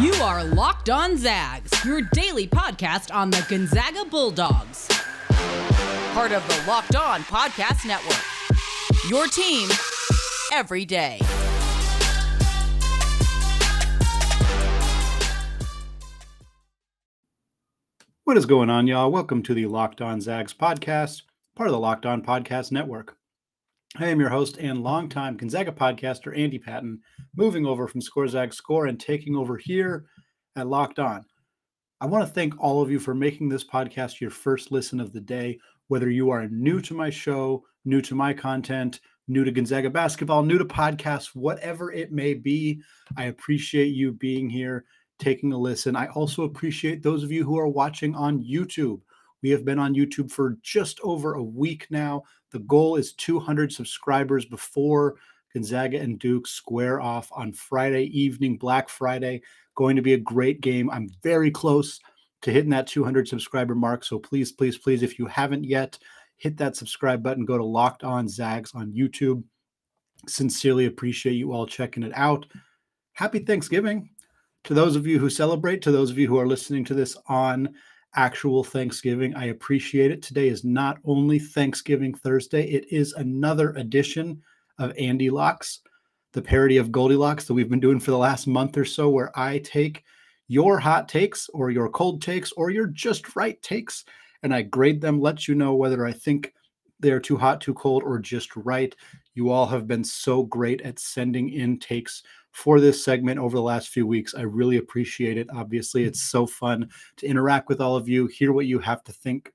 You are Locked On Zags, your daily podcast on the Gonzaga Bulldogs. Part of the Locked On Podcast Network. Your team every day. What is going on, y'all? Welcome to the Locked On Zags podcast, part of the Locked On Podcast Network. I am your host and longtime Gonzaga podcaster, Andy Patton, moving over from Zags Score and taking over here at Locked On. I want to thank all of you for making this podcast your first listen of the day, whether you are new to my show, new to my content, new to Gonzaga basketball, new to podcasts, whatever it may be. I appreciate you being here, taking a listen. I also appreciate those of you who are watching on YouTube. We have been on YouTube for just over a week now. The goal is 200 subscribers before Gonzaga and Duke square off on Friday evening, Black Friday. Going to be a great game. I'm very close to hitting that 200 subscriber mark. So please, please, please, if you haven't yet, hit that subscribe button. Go to Locked On Zags on YouTube. Sincerely appreciate you all checking it out. Happy Thanksgiving to those of you who celebrate, to those of you who are listening to this on actual Thanksgiving. I appreciate it. Today is not only Thanksgiving Thursday, it is another edition of AndyLocks, the parody of Goldilocks that we've been doing for the last month or so, where I take your hot takes or your cold takes or your just right takes, and I grade them, let you know whether I think they're too hot, too cold, or just right. You all have been so great at sending in takes for this segment over the last few weeks. I really appreciate it. Obviously, it's so fun to interact with all of you, hear what you have to think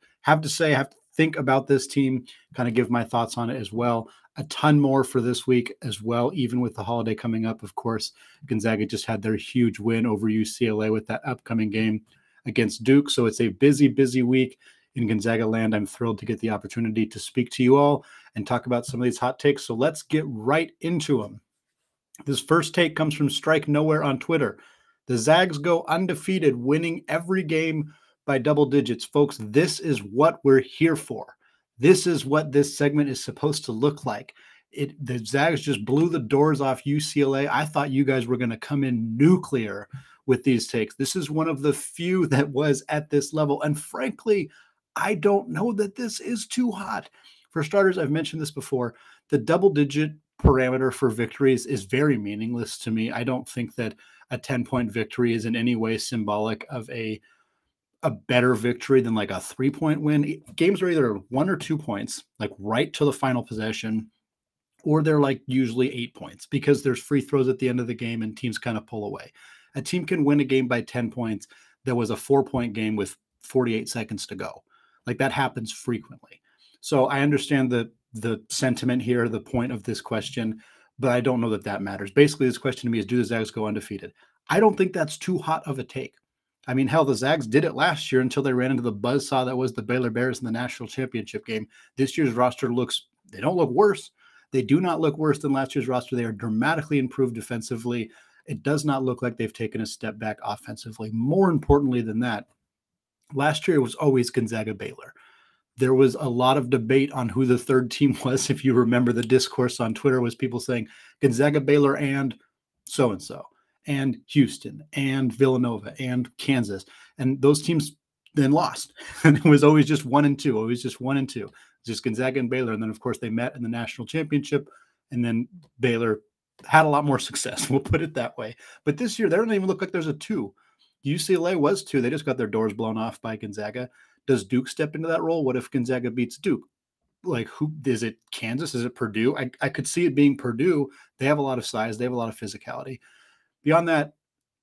about this team, kind of give my thoughts on it as well. A ton more for this week as well, even with the holiday coming up. Of course, Gonzaga just had their huge win over UCLA with that upcoming game against Duke. So it's a busy, busy week in Gonzaga land. I'm thrilled to get the opportunity to speak to you all and talk about some of these hot takes. So let's get right into them. This first take comes from Strike Nowhere on Twitter. The Zags go undefeated, winning every game by double digits. Folks, this is what we're here for. This is what this segment is supposed to look like. The Zags just blew the doors off UCLA. I thought you guys were going to come in nuclear with these takes. This is one of the few that was at this level. And frankly, I don't know that this is too hot. For starters, I've mentioned this before, the double-digit parameter for victories is very meaningless to me. I don't think that a 10-point victory is in any way symbolic of a better victory than like a 3-point win. Games are either 1 or 2 points, like right to the final possession, or they're like usually 8 points because there's free throws at the end of the game and teams kind of pull away. A team can win a game by 10 points that was a 4-point game with 48 seconds to go. Like that happens frequently. So I understand the sentiment here, the point of this question, but I don't know that that matters. Basically, this question to me is, do the Zags go undefeated? I don't think that's too hot of a take. I mean, hell, the Zags did it last year until they ran into the buzzsaw that was the Baylor Bears in the national championship game. This year's roster they don't look worse. They do not look worse than last year's roster. They are dramatically improved defensively. It does not look like they've taken a step back offensively. More importantly than that, last year it was always Gonzaga Baylor. There was a lot of debate on who the third team was. If you remember, the discourse on Twitter was people saying Gonzaga, Baylor, and so-and-so, and Houston, and Villanova, and Kansas. And those teams then lost. And it was always just 1 and 2, always just 1 and 2. Just Gonzaga and Baylor. And then, of course, they met in the national championship. And then Baylor had a lot more success. We'll put it that way. But this year, they don't even look like there's a 2. UCLA was 2. They just got their doors blown off by Gonzaga. Does Duke step into that role? What if Gonzaga beats Duke? Like, who is it? Kansas? Is it Purdue? I could see it being Purdue. They have a lot of size. They have a lot of physicality. Beyond that,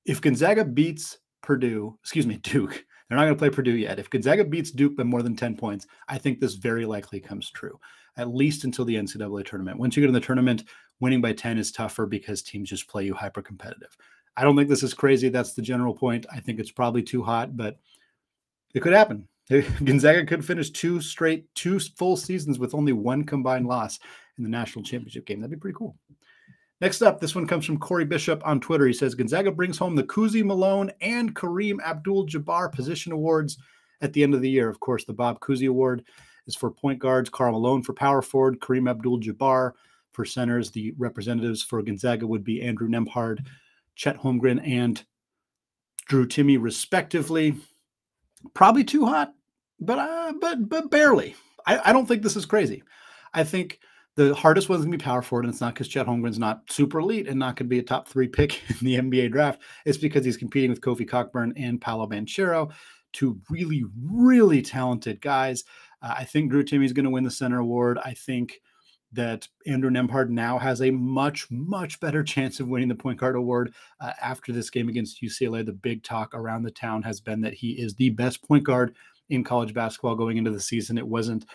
if Gonzaga beats Duke, they're not going to play Purdue yet. If Gonzaga beats Duke by more than 10 points, I think this very likely comes true, at least until the NCAA tournament. Once you get in the tournament, winning by 10 is tougher because teams just play you hyper competitive. I don't think this is crazy. That's the general point. I think it's probably too hot, but it could happen. Gonzaga could finish 2 full seasons with only 1 combined loss in the national championship game. That'd be pretty cool. Next up, this one comes from Corey Bishop on Twitter. He says, Gonzaga brings home the Cousy, Malone, and Kareem Abdul-Jabbar position awards at the end of the year. Of course, the Bob Cousy Award is for point guards, Karl Malone for power forward, Kareem Abdul-Jabbar for centers. The representatives for Gonzaga would be Andrew Nembhard, Chet Holmgren, and Drew Timme respectively. Probably too hot, but barely. I don't think this is crazy. I think the hardest one's going to be power forward, and it's not because Chet Holmgren's not super elite and not going to be a top 3 pick in the NBA draft. It's because he's competing with Kofi Cockburn and Paolo Banchero, two really, really talented guys. I think Drew Timme is going to win the center award. I think that Andrew Nembhard now has a much, much better chance of winning the point guard award. After this game against UCLA, the big talk around the town has been that he is the best point guard in college basketball going into the season. It wasn't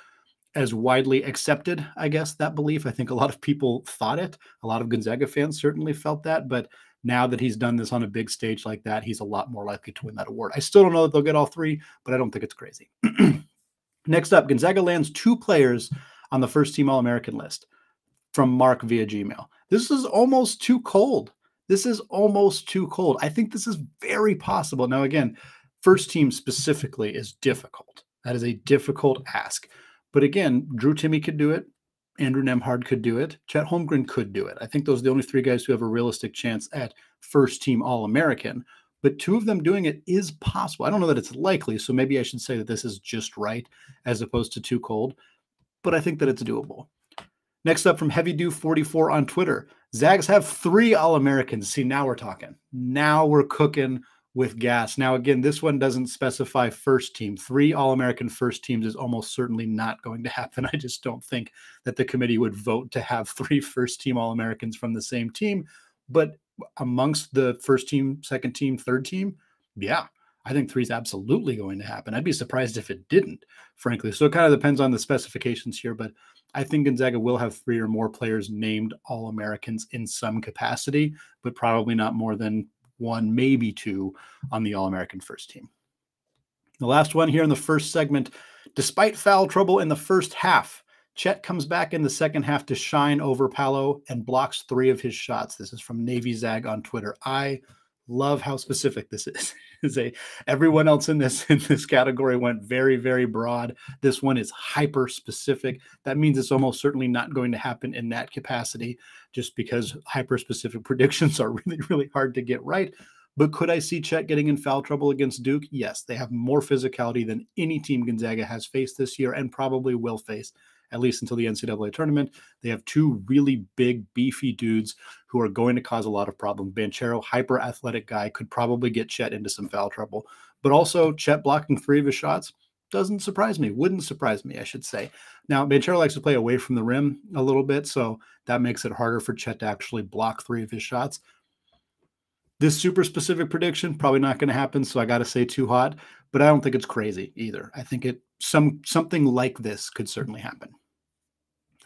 as widely accepted, I guess, that belief. I think a lot of people thought it. A lot of Gonzaga fans certainly felt that. But now that he's done this on a big stage like that, he's a lot more likely to win that award. I still don't know that they'll get all 3, but I don't think it's crazy. Next up, Gonzaga lands 2 players on the first-team All-American list from Mark via Gmail. This is almost too cold. This is almost too cold. I think this is very possible. Now, again, first team specifically is difficult. That is a difficult ask. But again, Drew Timme could do it. Andrew Nembhard could do it. Chet Holmgren could do it. I think those are the only 3 guys who have a realistic chance at first-team All-American. But 2 of them doing it is possible. I don't know that it's likely, so maybe I should say that this is just right as opposed to too cold. But I think that it's doable. Next up from HeavyDew44 on Twitter, Zags have 3 All-Americans. See, now we're talking. Now we're cooking with gas. Now, again, this one doesn't specify first team. 3 All-American first teams is almost certainly not going to happen. I just don't think that the committee would vote to have 3 first-team All-Americans from the same team. But amongst the first team, second team, third team, yeah, I think 3 is absolutely going to happen. I'd be surprised if it didn't, frankly. So it kind of depends on the specifications here, but I think Gonzaga will have 3 or more players named All-Americans in some capacity, but probably not more than 1, maybe 2 on the All-American first team. The last one here in the first segment, despite foul trouble in the first half, Chet comes back in the second half to shine over Paolo and blocks 3 of his shots. This is from Navy Zag on Twitter. I love how specific this is. Everyone else in this category went very, very broad. This one is hyper specific. That means it's almost certainly not going to happen in that capacity, just because hyper specific predictions are really, really hard to get right. But could I see Chet getting in foul trouble against Duke? Yes, they have more physicality than any team Gonzaga has faced this year and probably will face, at least until the NCAA tournament. They have 2 really big, beefy dudes who are going to cause a lot of problems. Banchero, hyper-athletic guy, could probably get Chet into some foul trouble. But also, Chet blocking 3 of his shots doesn't surprise me. Wouldn't surprise me, I should say. Now, Banchero likes to play away from the rim a little bit, so that makes it harder for Chet to actually block 3 of his shots. This super specific prediction, probably not going to happen, so I got to say too hot, but I don't think it's crazy either. I think something like this could certainly happen.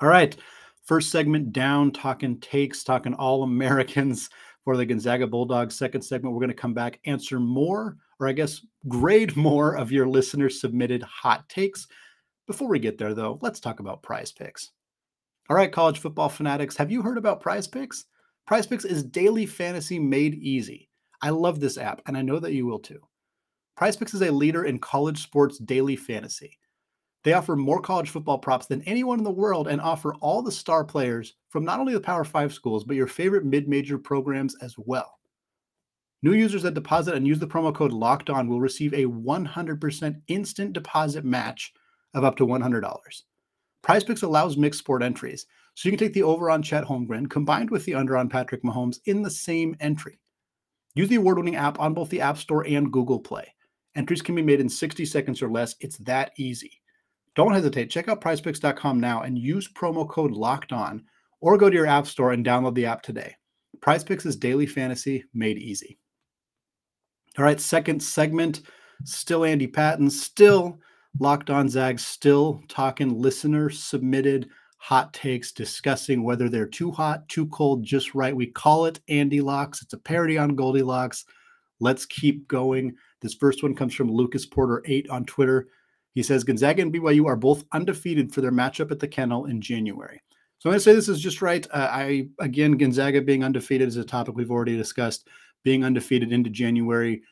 All right, first segment down, talking takes, talking All-Americans for the Gonzaga Bulldogs. Second segment, we're going to come back, answer more, or I guess grade more of your listener-submitted hot takes. Before we get there, though, let's talk about PrizePicks. All right, college football fanatics, have you heard about PrizePicks? PrizePicks is daily fantasy made easy. I love this app, and I know that you will too. PrizePicks is a leader in college sports daily fantasy. They offer more college football props than anyone in the world and offer all the star players from not only the Power 5 schools, but your favorite mid-major programs as well. New users that deposit and use the promo code LOCKEDON will receive a 100% instant deposit match of up to $100. PrizePicks allows mixed sport entries, so you can take the over on Chet Holmgren combined with the under on Patrick Mahomes in the same entry. Use the award-winning app on both the App Store and Google Play. Entries can be made in 60 seconds or less. It's that easy. Don't hesitate. Check out prizepicks.com now and use promo code LOCKEDON, or go to your App Store and download the app today. PrizePicks is daily fantasy made easy. All right, second segment, still Andy Patton, still Locked On Zags, still talking listener-submitted hot takes, discussing whether they're too hot, too cold, just right. We call it AndyLocks. It's a parody on Goldilocks. Let's keep going. This first one comes from Lucas Porter 8 on Twitter. He says, Gonzaga and BYU are both undefeated for their matchup at the Kennel in January. So I'm going to say this is just right. Again, Gonzaga being undefeated is a topic we've already discussed. Being undefeated into January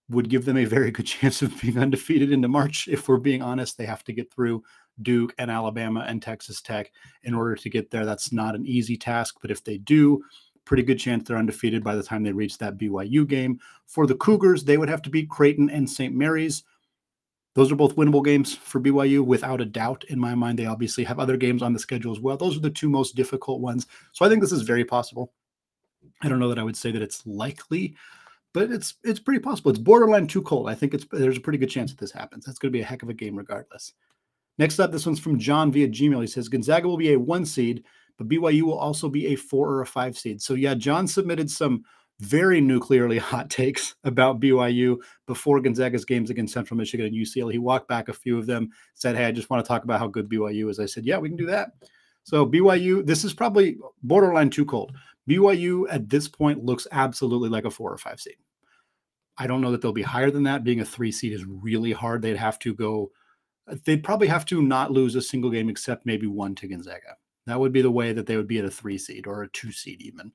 would give them a very good chance of being undefeated into March. If we're being honest, they have to get through Duke and Alabama and Texas Tech in order to get there. That's not an easy task, but if they do, Pretty good chance they're undefeated by the time they reach that BYU game. For the Cougars, they would have to beat Creighton and St. Mary's. Those are both winnable games for BYU, without a doubt. In my mind, they obviously have other games on the schedule as well. Those are the two most difficult ones. So I think this is very possible. I don't know that I would say that it's likely, but it's pretty possible. It's borderline too cold. I think there's a pretty good chance that this happens. That's going to be a heck of a game regardless. Next up, this one's from John via Gmail. He says, Gonzaga will be a 1 seed, but BYU will also be a 4 or a 5 seed. So yeah, John submitted some very nuclearly hot takes about BYU before Gonzaga's games against Central Michigan and UCLA. He walked back a few of them, said, hey, I just want to talk about how good BYU is. I said, yeah, we can do that. So BYU, this is probably borderline too cold. BYU at this point looks absolutely like a 4 or 5 seed. I don't know that they'll be higher than that. Being a 3 seed is really hard. They'd probably have to not lose a single game except maybe one to Gonzaga. That would be the way that they would be at a 3 seed or a 2 seed even.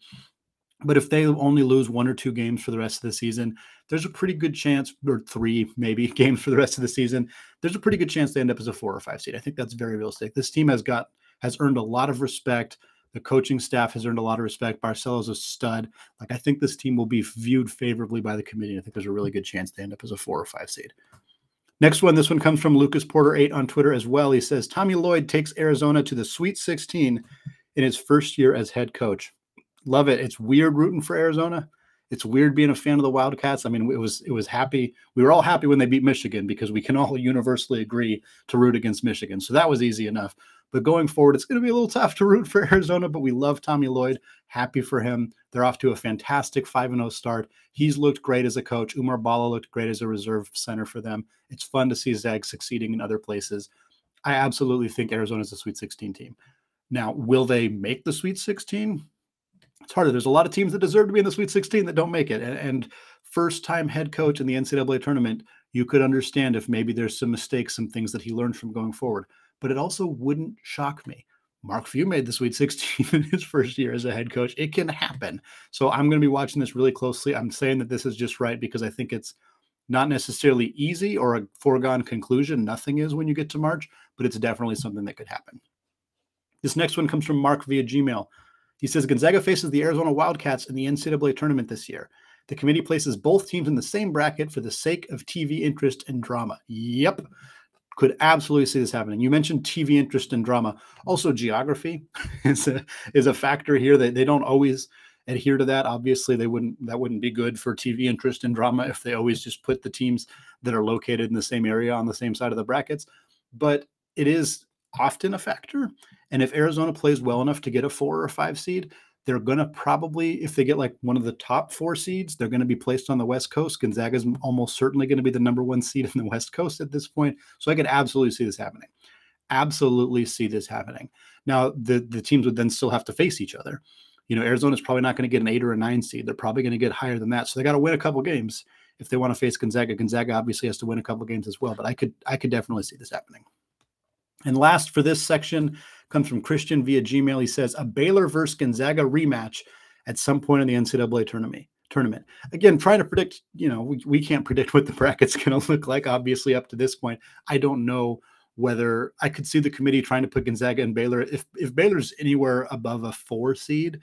But if they only lose 1 or 2 games for the rest of the season, there's a pretty good chance, or 3 maybe games for the rest of the season, there's a pretty good chance they end up as a 4 or 5 seed. I think that's very realistic. This team has earned a lot of respect. The coaching staff has earned a lot of respect. Barcelo's a stud. I think this team will be viewed favorably by the committee. I think there's a really good chance they end up as a 4 or 5 seed. Next one, this one comes from Lucas Porter 8 on Twitter as well. He says, Tommy Lloyd takes Arizona to the Sweet 16 in his first year as head coach. Love it. It's weird rooting for Arizona. It's weird being a fan of the Wildcats. I mean, it was happy. We were all happy when they beat Michigan because we can all universally agree to root against Michigan. So that was easy enough. But going forward, it's going to be a little tough to root for Arizona, but we love Tommy Lloyd. Happy for him. They're off to a fantastic 5-0 start. He's looked great as a coach. Umar Bala looked great as a reserve center for them. It's fun to see Zags succeeding in other places. I absolutely think Arizona's a Sweet 16 team. Now, will they make the Sweet 16? It's harder. There's a lot of teams that deserve to be in the Sweet 16 that don't make it. And first-time head coach in the NCAA tournament, you could understand if maybe there's some mistakes, some things that he learned from going forward. But it also wouldn't shock me. Mark Few made the Sweet 16 in his first year as a head coach. It can happen. So I'm going to be watching this really closely. I'm saying that this is just right because I think it's not necessarily easy or a foregone conclusion. Nothing is when you get to March, but it's definitely something that could happen. This next one comes from Mark via Gmail. He says, Gonzaga faces the Arizona Wildcats in the NCAA tournament this year. The committee places both teams in the same bracket for the sake of TV interest and drama. Yep. Could absolutely see this happening. You mentioned TV interest and drama. Also, geography is a factor here. They don't always adhere to that. Obviously, that wouldn't be good for TV interest and drama if they always just put the teams that are located in the same area on the same side of the brackets. But it is often a factor. And if Arizona plays well enough to get a 4 or 5 seed, they're going to probably, if they get like one of the top 4 seeds, they're going to be placed on the West Coast. Gonzaga is almost certainly going to be the number 1 seed in the West Coast at this point. So I could absolutely see this happening. Absolutely see this happening. Now, the teams would then still have to face each other. Arizona's probably not going to get an 8 or a 9 seed. They're probably going to get higher than that. So they got to win a couple games if they want to face Gonzaga. Gonzaga obviously has to win a couple games as well, but I could definitely see this happening. And last for this section comes from Christian via Gmail. He says, a Baylor versus Gonzaga rematch at some point in the NCAA tournament. Again, trying to predict, we can't predict what the bracket's going to look like, obviously, up to this point. I don't know whether I could see the committee trying to put Gonzaga and Baylor. If Baylor's anywhere above a 4 seed,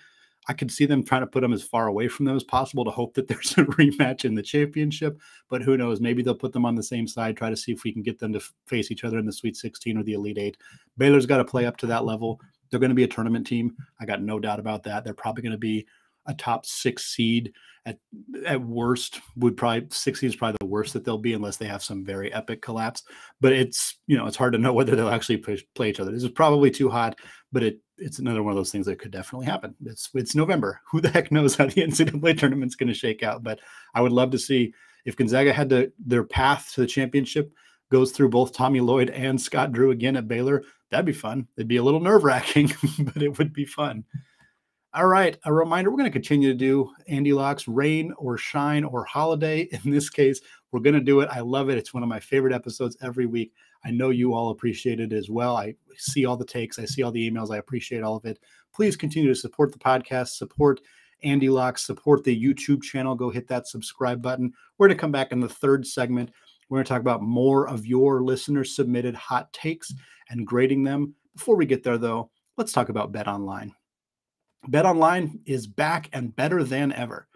I could see them trying to put them as far away from them as possible to hope that there's a rematch in the championship. But who knows? Maybe they'll put them on the same side, try to see if we can get them to face each other in the Sweet 16 or the Elite 8. Baylor's got to play up to that level. They're going to be a tournament team. I got no doubt about that. They're probably going to be a top 6 seed at worst. 6 seed is probably the worst that they'll be unless they have some very epic collapse. But it's hard to know whether they'll actually play each other. This is probably too hot, but it's another one of those things that could definitely happen. It's November. Who the heck knows how the NCAA tournament's going to shake out? But I would love to see if Gonzaga had their path to the championship goes through both Tommy Lloyd and Scott Drew again at Baylor. That'd be fun. It'd be a little nerve-wracking, but it would be fun. All right, a reminder, we're going to continue to do AndyLocks, rain or shine or holiday. In this case, we're going to do it. I love it. It's one of my favorite episodes every week. I know you all appreciate it as well. I see all the takes. I see all the emails. I appreciate all of it. Please continue to support the podcast, support AndyLocks, support the YouTube channel. Go hit that subscribe button. We're going to come back in the third segment. We're going to talk about more of your listener-submitted hot takes and grading them. Before we get there, though, let's talk about BetOnline. BetOnline is back and better than ever.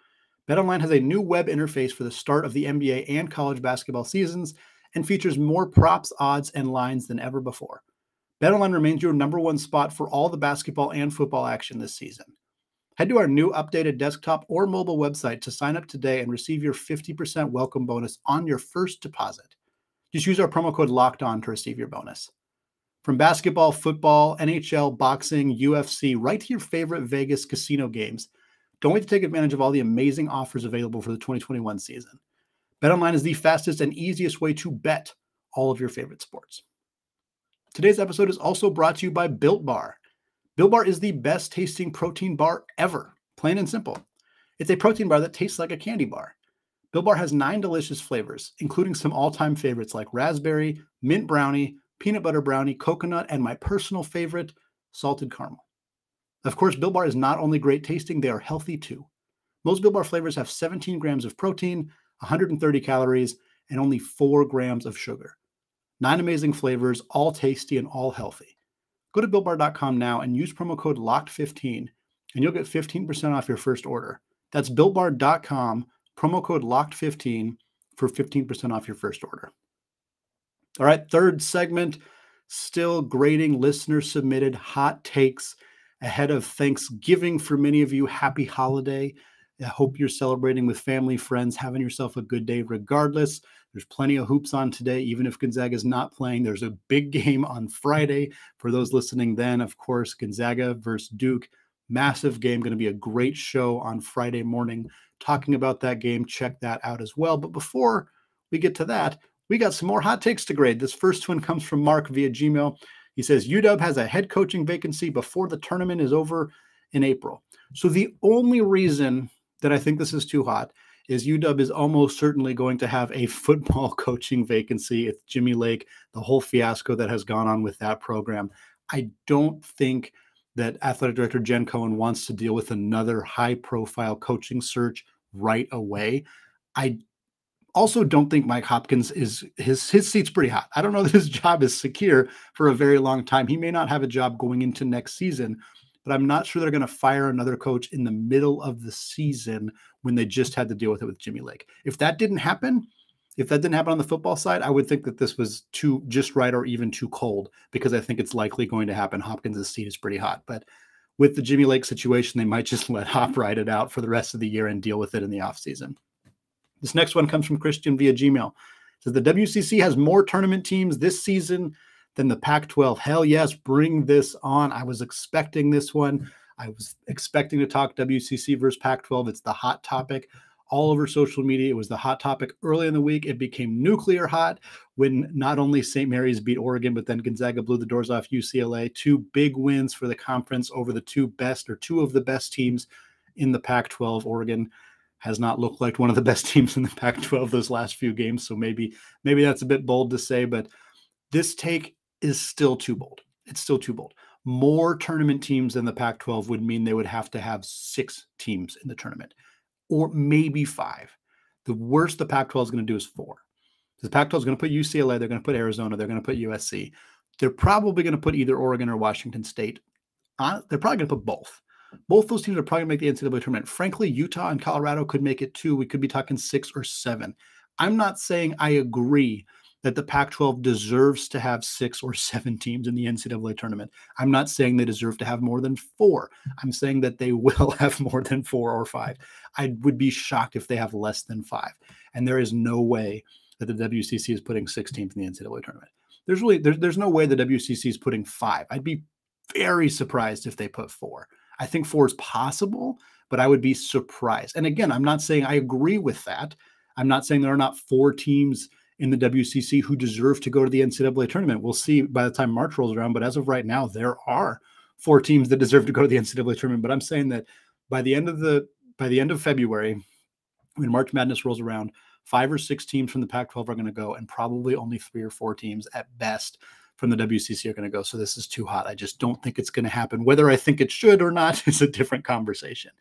BetOnline has a new web interface for the start of the NBA and college basketball seasons and features more props, odds, and lines than ever before. BetOnline remains your number one spot for all the basketball and football action this season. Head to our new updated desktop or mobile website to sign up today and receive your 50% welcome bonus on your first deposit. Just use our promo code LOCKEDON to receive your bonus. From basketball, football, NHL, boxing, UFC, right to your favorite Vegas casino games, don't wait to take advantage of all the amazing offers available for the 2021 season. BetOnline is the fastest and easiest way to bet all of your favorite sports. Today's episode is also brought to you by Built Bar. Built Bar is the best tasting protein bar ever, plain and simple. It's a protein bar that tastes like a candy bar. Built Bar has 9 delicious flavors, including some all-time favorites like raspberry, mint brownie, peanut butter brownie, coconut, and my personal favorite, salted caramel. Of course, Built Bar is not only great tasting, they are healthy too. Most Built Bar flavors have 17 grams of protein, 130 calories, and only 4 grams of sugar. 9 amazing flavors, all tasty and all healthy. Go to BuiltBar.com now and use promo code LOCKED15, and you'll get 15% off your first order. That's BuiltBar.com, promo code LOCKED15 for 15% off your first order. All right, third segment, still grading listener-submitted hot takes ahead of Thanksgiving for many of you. Happy holiday. I hope you're celebrating with family, friends, having yourself a good day regardless. There's plenty of hoops on today, even if Gonzaga is not playing. There's a big game on Friday. For those listening then, of course, Gonzaga versus Duke. Massive game, going to be a great show on Friday morning talking about that game. Check that out as well. But before we get to that, we got some more hot takes to grade. This first one comes from Mark via Gmail. He says, UW has a head coaching vacancy before the tournament is over in April. So the only reason that I think this is too hot is UW is almost certainly going to have a football coaching vacancy. It's Jimmy Lake, the whole fiasco that has gone on with that program. I don't think that Athletic Director Jen Cohen wants to deal with another high-profile coaching search right away. I also don't think Mike Hopkins is his seat's pretty hot. I don't know that his job is secure for a very long time. He may not have a job going into next season, but I'm not sure they're going to fire another coach in the middle of the season when they just had to deal with it with Jimmy Lake. If that didn't happen on the football side, I would think that this was too just right or even too cold, because I think it's likely going to happen. Hopkins' seat is pretty hot, but with the Jimmy Lake situation, they might just let Hop ride it out for the rest of the year and deal with it in the offseason. This next one comes from Christian via Gmail. It says the WCC has more tournament teams this season than the Pac-12. Hell yes, bring this on. I was expecting this one. I was expecting to talk WCC versus Pac-12. It's the hot topic all over social media. It was the hot topic early in the week. It became nuclear hot when not only St. Mary's beat Oregon, but then Gonzaga blew the doors off UCLA. 2 big wins for the conference over the 2 of the best teams in the Pac-12. Oregon has not looked like one of the best teams in the Pac-12 those last few games. So maybe that's a bit bold to say, but this take is still too bold. It's still too bold. More tournament teams than the Pac-12 would mean they would have to have 6 teams in the tournament, or maybe 5. The worst the Pac-12 is going to do is 4. The Pac-12 is going to put UCLA, they're going to put Arizona, they're going to put USC. They're probably going to put either Oregon or Washington State on. They're probably going to put both. Both those teams are probably going to make the NCAA tournament. Frankly, Utah and Colorado could make it too. We could be talking 6 or 7. I'm not saying I agree that the Pac-12 deserves to have 6 or 7 teams in the NCAA tournament. I'm not saying they deserve to have more than 4. I'm saying that they will have more than 4 or 5. I would be shocked if they have less than 5. And there is no way that the WCC is putting 6 teams in the NCAA tournament. There's no way the WCC is putting 5. I'd be very surprised if they put 4. I think 4 is possible, but I would be surprised. And again, I'm not saying I agree with that. I'm not saying there are not 4 teams in the WCC who deserve to go to the NCAA tournament. We'll see by the time March rolls around, but as of right now, there are 4 teams that deserve to go to the NCAA tournament. But I'm saying that by the end of February, when March Madness rolls around, 5 or 6 teams from the Pac-12 are going to go, and probably only 3 or 4 teams at best from the WCC are going to go. So this is too hot. I just don't think it's going to happen. Whether I think it should or not is a different conversation.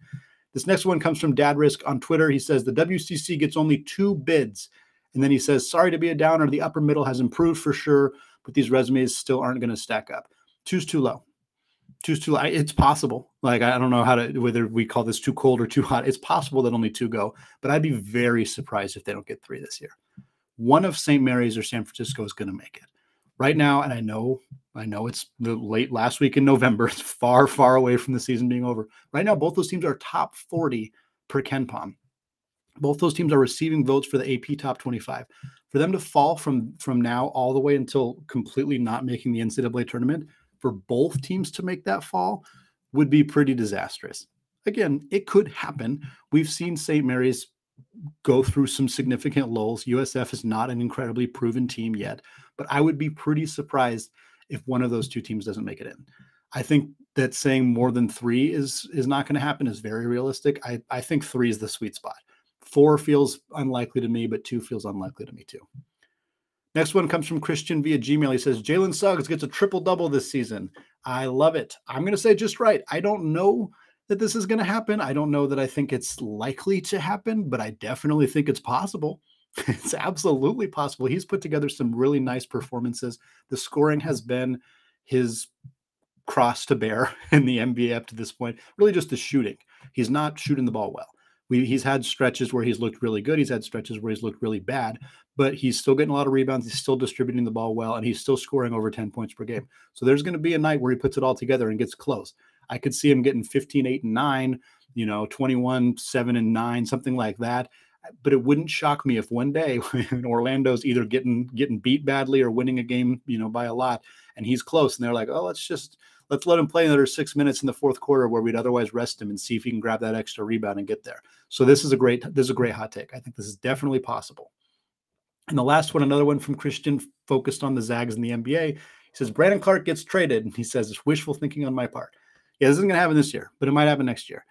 This next one comes from Dad Risk on Twitter. He says the WCC gets only 2 bids. And then he says, sorry to be a downer. The upper middle has improved for sure, but these resumes still aren't going to stack up. 2's too low. Two's too light. It's possible. Like, I don't know whether we call this too cold or too hot. It's possible that only 2 go, but I'd be very surprised if they don't get 3 this year. One of St. Mary's or San Francisco is going to make it. Right now, and I know it's the late last week in November. It's far, far away from the season being over. Right now, both those teams are top 40 per KenPom. Both those teams are receiving votes for the AP top 25. For them to fall from now all the way until completely not making the NCAA tournament, for both teams to make that fall would be pretty disastrous. Again, it could happen. We've seen St. Mary's go through some significant lulls. USF is not an incredibly proven team yet, but I would be pretty surprised if one of those 2 teams doesn't make it in. I think that saying more than 3 is not going to happen is very realistic. I think 3 is the sweet spot. 4 feels unlikely to me, but 2 feels unlikely to me too. Next one comes from Christian via Gmail. He says, Jalen Suggs gets a triple-double this season. I love it. I'm going to say just right. I don't know that this is going to happen. I don't know that I think it's likely to happen, but I definitely think it's possible. It's absolutely possible. He's put together some really nice performances. The scoring has been his cross to bear in the NBA up to this point. Really just the shooting. He's not shooting the ball well. He's had stretches where he's looked really good. He's had stretches where he's looked really bad, but he's still getting a lot of rebounds. He's still distributing the ball well, and he's still scoring over 10 points per game. So there's going to be a night where he puts it all together and gets close. I could see him getting 15, 8, and 9, 21, 7, and 9, something like that. But it wouldn't shock me if one day when Orlando's either getting beat badly or winning a game, by a lot, and he's close, and they're like, oh, let's let him play another 6 minutes in the fourth quarter where we'd otherwise rest him and see if he can grab that extra rebound and get there. So this is a great hot take. I think this is definitely possible. And the last one, another one from Christian focused on the Zags in the NBA. He says, Brandon Clark gets traded. And he says, it's wishful thinking on my part. Yeah, this isn't going to happen this year, but it might happen next year.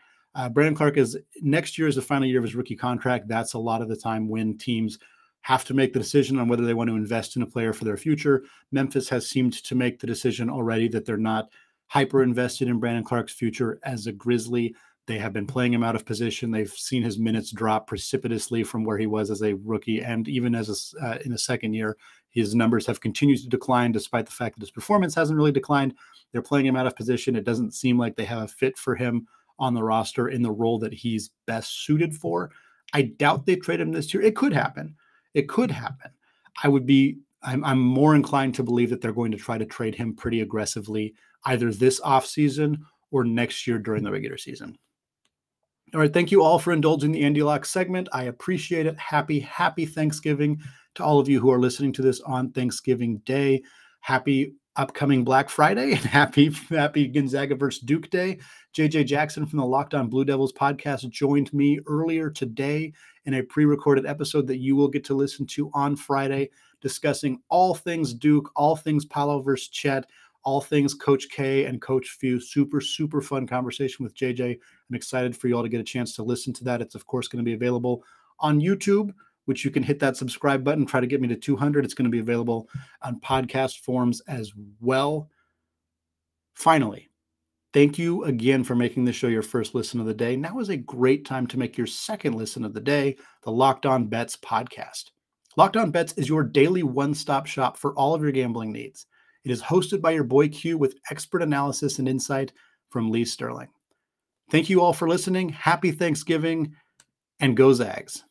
Brandon Clark next year is the final year of his rookie contract. That's a lot of the time when teams have to make the decision on whether they want to invest in a player for their future. Memphis has seemed to make the decision already that they're not hyper invested in Brandon Clark's future as a Grizzly. They have been playing him out of position. They've seen his minutes drop precipitously from where he was as a rookie. And even as in a second year, his numbers have continued to decline despite the fact that his performance hasn't really declined. They're playing him out of position. It doesn't seem like they have a fit for him on the roster in the role that he's best suited for. I doubt they trade him this year. It could happen. It could happen. I'm more inclined to believe that they're going to try to trade him pretty aggressively either this offseason or next year during the regular season. All right. Thank you all for indulging the AndyLocks segment. I appreciate it. Happy Thanksgiving to all of you who are listening to this on Thanksgiving Day. Happy upcoming Black Friday and happy Gonzaga versus Duke Day. JJ Jackson from the Locked On Blue Devils podcast joined me earlier today in a pre-recorded episode that you will get to listen to on Friday, discussing all things Duke, all things Paolo versus Chet, all things Coach K and Coach Few. Super, super fun conversation with JJ. I'm excited for you all to get a chance to listen to that. It's, of course, going to be available on YouTube, which you can hit that subscribe button, try to get me to 200. It's going to be available on podcast forms as well. Finally, thank you again for making this show your first listen of the day. Now is a great time to make your second listen of the day, the Locked On Bets podcast. Locked On Bets is your daily one-stop shop for all of your gambling needs. It is hosted by your boy Q with expert analysis and insight from Lee Sterling. Thank you all for listening. Happy Thanksgiving, and go Zags.